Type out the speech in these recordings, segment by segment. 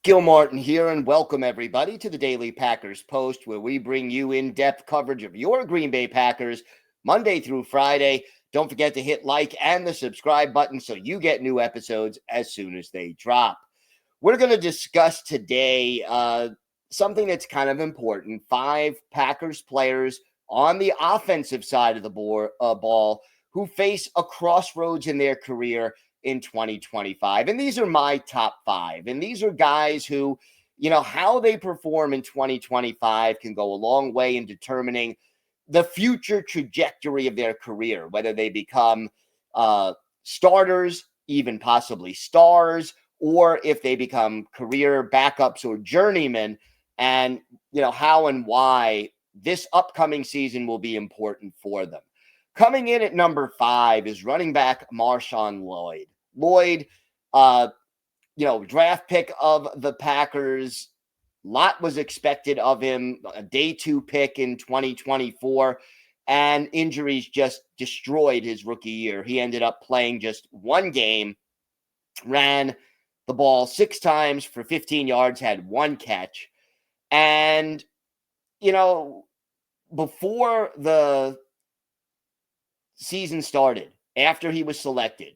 Gil Martin here, and welcome everybody to the Daily Packers Post, where we bring you in-depth coverage of your Green Bay Packers Monday through Friday. Don't forget to hit like and the subscribe button so you get new episodes as soon as they drop. We're going to discuss today something that's kind of important. 5 Packers players on the offensive side of the ball who face a crossroads in their career in 2025. And these are my top 5. And these are guys who, how they perform in 2025 can go a long way in determining the future trajectory of their career, whether they become starters, even possibly stars, or if they become career backups or journeymen, and how and why this upcoming season will be important for them. Coming in at number 5 is running back Marshawn Lloyd. Lloyd, draft pick of the Packers. Lot was expected of him, a day 2 pick in 2024, and injuries just destroyed his rookie year. He ended up playing just one game, ran the ball 6 times for 15 yards, had 1 catch. And, before the season started, after he was selected,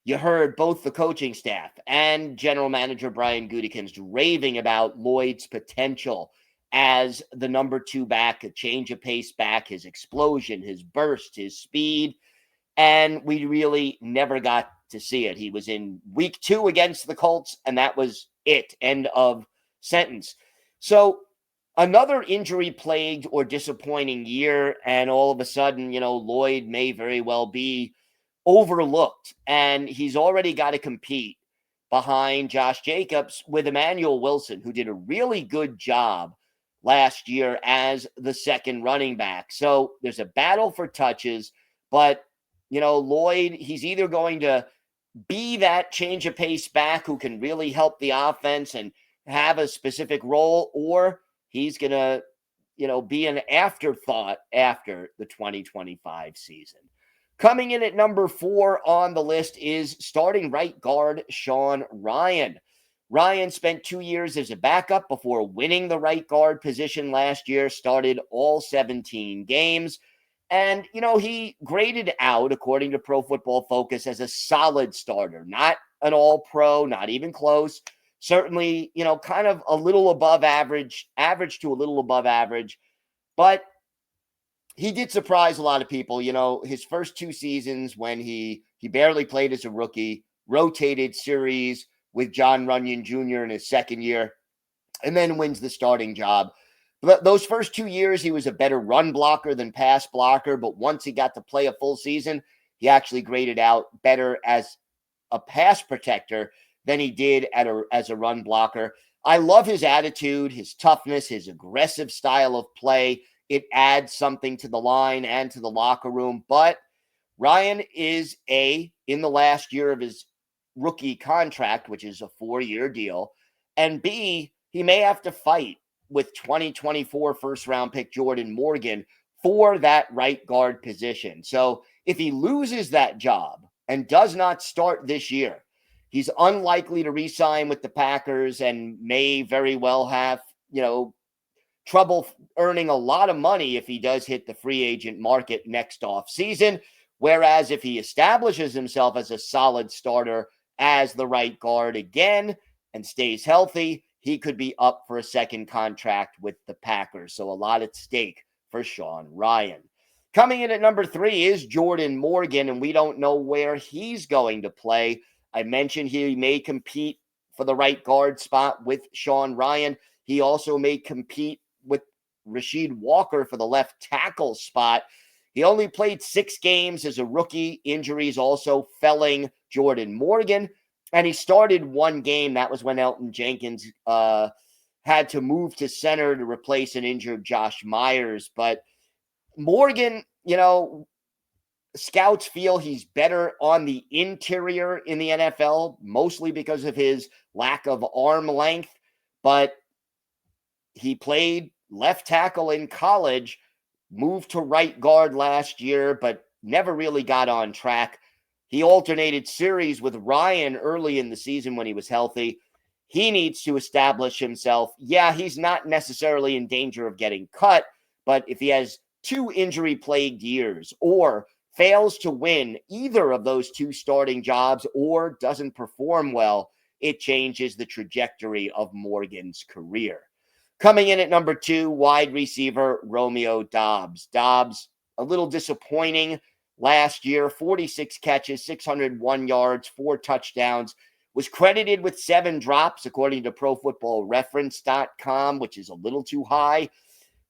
you heard both the coaching staff and general manager Brian Gutekunst raving about Lloyd's potential as the number 2 back, a change of pace back, his explosion, his burst, his speed. And we really never got to see it. He was in week 2 against the Colts, and that was it. End of sentence. So another injury-plagued or disappointing year, and all of a sudden, Lloyd may very well be overlooked, and he's already got to compete behind Josh Jacobs with Emmanuel Wilson, who did a really good job last year as the second running back. So there's a battle for touches, but Lloyd, he's either going to be that change of pace back who can really help the offense and have a specific role, or he's going to be an afterthought after the 2025 season. Coming in at number 4 on the list is starting right guard Sean Rhyan. Rhyan spent 2 years as a backup before winning the right guard position last year, started all 17 games. And, he graded out, according to Pro Football Focus, as a solid starter, not an all-pro, not even close. Certainly, kind of a little above average to a little above average. But he did surprise a lot of people. His first 2 seasons when he barely played as a rookie, rotated series with John Runyon Jr. in his second year, and then wins the starting job. But those first 2 years, he was a better run blocker than pass blocker. But once he got to play a full season, he actually graded out better as a pass protector than he did as a run blocker. I love his attitude, his toughness, his aggressive style of play. It adds something to the line and to the locker room. But Rhyan is in the last year of his rookie contract, which is a 4-year deal, and B, he may have to fight with 2024 first-round pick Jordan Morgan for that right guard position. So if he loses that job and does not start this year, he's unlikely to re-sign with the Packers and may very well have, trouble earning a lot of money if he does hit the free agent market next off season. Whereas if he establishes himself as a solid starter as the right guard again and stays healthy, he could be up for a second contract with the Packers. So a lot at stake for Sean Rhyan. Coming in at number 3 is Jordan Morgan, and we don't know where he's going to play. I mentioned he may compete for the right guard spot with Sean Rhyan. He also may compete with Rasheed Walker for the left tackle spot. He only played 6 games as a rookie. Injuries also felling Jordan Morgan. And he started 1 game. That was when Elton Jenkins had to move to center to replace an injured Josh Myers. But Morgan, scouts feel he's better on the interior in the NFL, mostly because of his lack of arm length. But he played left tackle in college, moved to right guard last year, but never really got on track. He alternated series with Rhyan early in the season when he was healthy. He needs to establish himself. Yeah, he's not necessarily in danger of getting cut, but if he has 2 injury-plagued years or fails to win either of those 2 starting jobs or doesn't perform well, it changes the trajectory of Morgan's career. Coming in at number 2, wide receiver Romeo Doubs. Doubs, a little disappointing last year, 46 catches, 601 yards, 4 touchdowns, was credited with 7 drops, according to ProFootballReference.com, which is a little too high.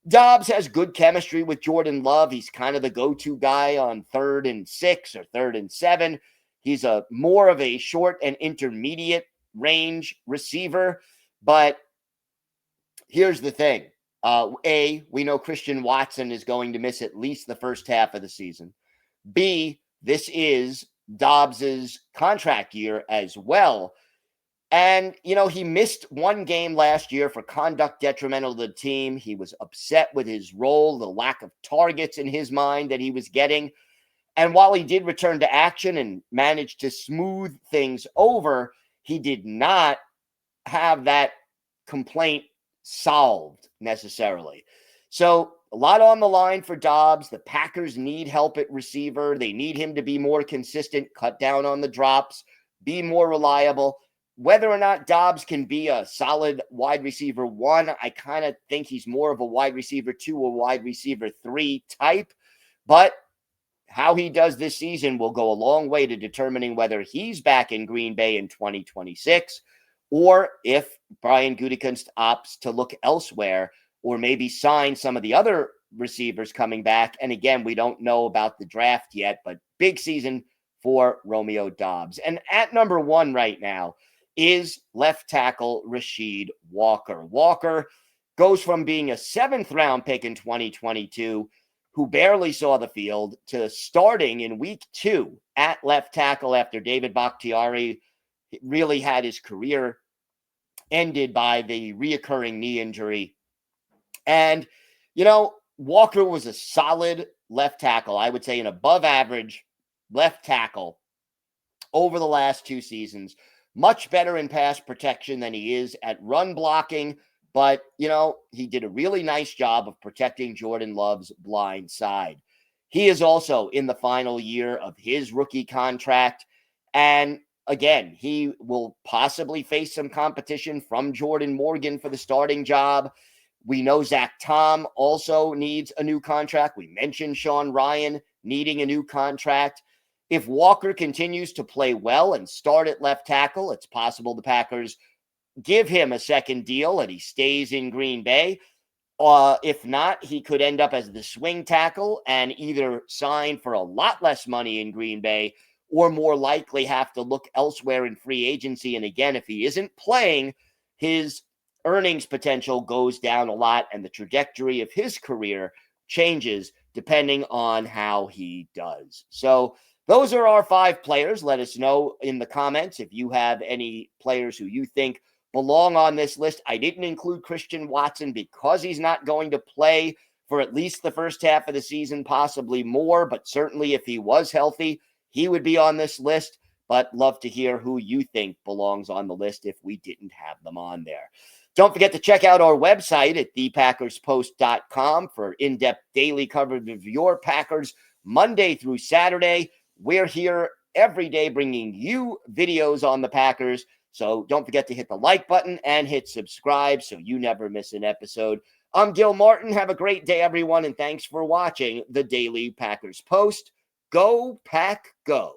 Doubs has good chemistry with Jordan Love. He's kind of the go-to guy on 3rd and 6 or 3rd and 7. He's a more of a short and intermediate range receiver. But here's the thing. We know Christian Watson is going to miss at least the first half of the season. B, this is Dobbs's contract year as well. And, he missed 1 game last year for conduct detrimental to the team. He was upset with his role, the lack of targets in his mind that he was getting. And while he did return to action and managed to smooth things over, he did not have that complaint solved necessarily. So a lot on the line for Doubs. The Packers need help at receiver. They need him to be more consistent, cut down on the drops, be more reliable. Whether or not Doubs can be a solid wide receiver 1, I kind of think he's more of a wide receiver 2 or wide receiver 3 type. But how he does this season will go a long way to determining whether he's back in Green Bay in 2026 or if Brian Gutekunst opts to look elsewhere or maybe sign some of the other receivers coming back. And again, we don't know about the draft yet, but big season for Romeo Doubs. And at number 1 right now is left tackle Rasheed Walker. Walker goes from being a 7th-round pick in 2022 who barely saw the field to starting in week 2 at left tackle after David Bakhtiari really had his career ended by the reoccurring knee injury. And, Walker was a solid left tackle, I would say an above average left tackle over the last 2 seasons. Much better in pass protection than he is at run blocking. But, he did a really nice job of protecting Jordan Love's blind side. He is also in the final year of his rookie contract. And again, he will possibly face some competition from Jordan Morgan for the starting job. We know Zach Tom also needs a new contract. We mentioned Sean Ryan needing a new contract. If Walker continues to play well and start at left tackle, it's possible the Packers give him a second deal and he stays in Green Bay. If not, he could end up as the swing tackle and either sign for a lot less money in Green Bay or more likely have to look elsewhere in free agency. And again, if he isn't playing, his earnings potential goes down a lot and the trajectory of his career changes depending on how he does. So those are our 5 players. Let us know in the comments if you have any players who you think belong on this list. I didn't include Christian Watson because he's not going to play for at least the first half of the season, possibly more, but certainly if he was healthy, he would be on this list. But love to hear who you think belongs on the list if we didn't have them on there. Don't forget to check out our website at thepackerspost.com for in-depth daily coverage of your Packers Monday through Saturday. We're here every day bringing you videos on the Packers. So don't forget to hit the like button and hit subscribe so you never miss an episode. I'm Gil Martin. Have a great day, everyone, and thanks for watching the Daily Packers Post. Go Pack Go.